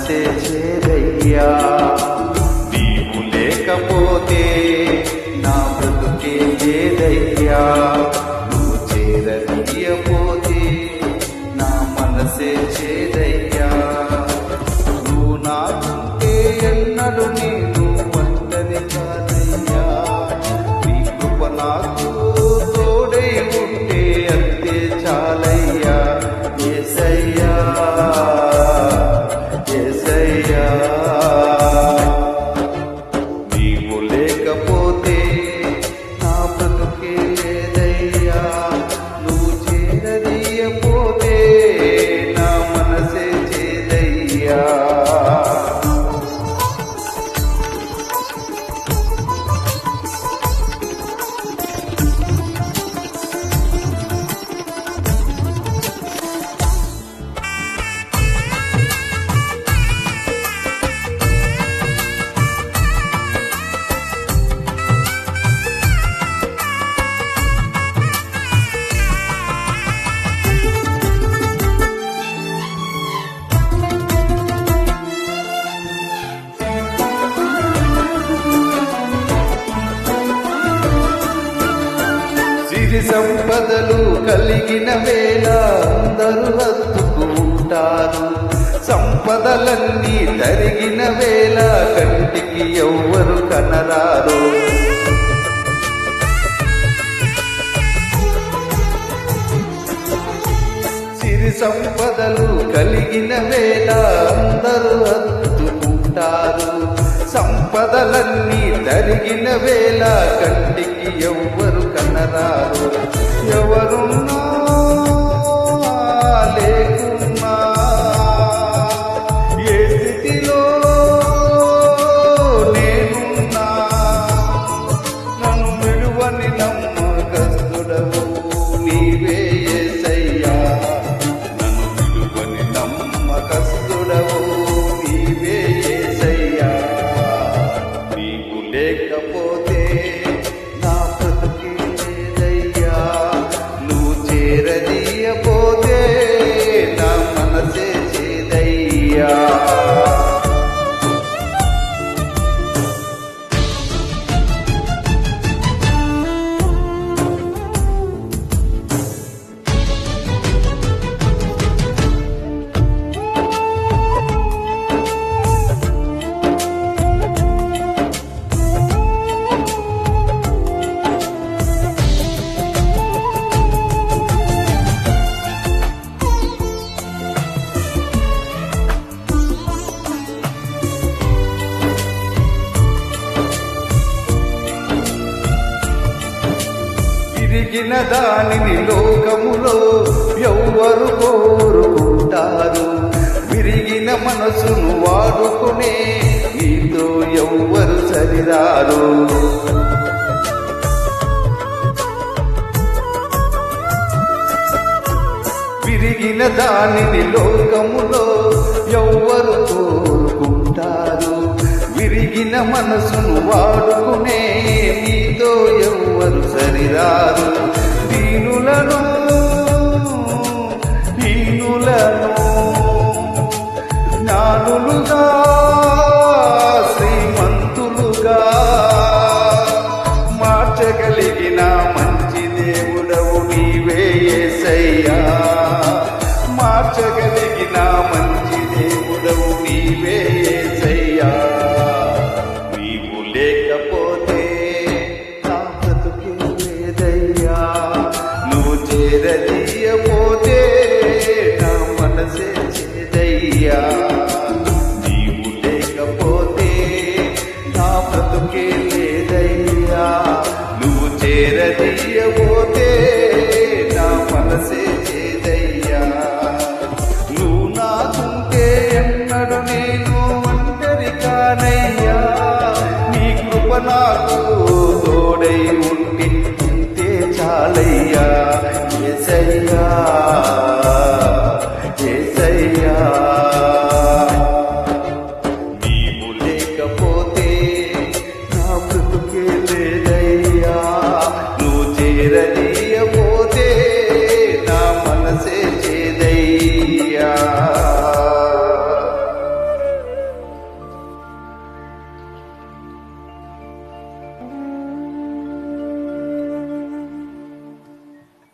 మనసే చేరయ్యా. నీవు లేకపోతే నా బ్రతుకే లేదయ్యా. నువ్వు చేరనీయపోతే నా మనసే చేరయ్యా. నువ్వు నాకుంటే ఎన్నడు నేను ఒంటరి కాదయ్యా. నీ కృప నాకు తోడై ఉంటే అంతే చాలయ్యా. యేసయ్యా యేసయ్యా, నీవు లేకపోతే నా బ్రతుకే లేదయ్యా. నువ్వు చేరనీయపోతే నా మనసే చేదయ్యా. సిరి సంపదలు కలిగిన వేళ అందరూ హత్తుకుంటారు. సంపదలన్నీ తరిగిన వేళ కంటికి ఎవ్వరు కనరారు. సిరి సంపదలు కలిగిన వేళ అందరూ హత్తుకుంటారు. సంపదలన్నీ తరిగిన వేళ కంటికి ఎవ్వరు కనరారు. ఎవరున్నా లేకున్నా ఏ స్థితిలో నేనున్నా నన్ను విడువని నమ్మకస్తుడవు నీవే యేసయ్యా. నన్ను విడువని నమ్మకస్తుడవు నీవే యేసయ్యా. నీవు లేకపోతే నా బ్రతుకే లేదయ్యా. నువ్వు చేరనీయపోతే నా మనసే చేదయ్యా. విరిగిన దానిని లోకములో ఎవ్వరు కోరుకుంటారు. విరిగిన మనసును వాడుకునే నీతో ఎవ్వరు సరిరారు. విరిగిన దానిని లోకములో ఎవ్వరు కోరుకుంటారు. విరిగిన మనసును వాడుకునే నీతో ఎవ్వరు సరిరారు. దీనులను హీనులను జ్ఞానులుగా శ్రీమంతులుగా మార్చగలిగిన మంచి దేవుడవు నీవే యేసయ్యా. మార్చగలిగిన మంచి దేవుడవు నీవే యేసయ్యా. నీవు లేకపోతే నా బ్రతుకే లేదయ్యా. నువ్వు చేరనీయపోతే నా మనసే చేదయ్యా. నీవు లేకపోతే నా బ్రతుకే లేదయ్యా. నువ్వు చేరనీయపోతే నా మనసే చేదయ్యా. నువ్వు నాకుంటే ఎన్నడు నేను ఒంటరి కానయ్యా. నీ కృప నాకు తోడై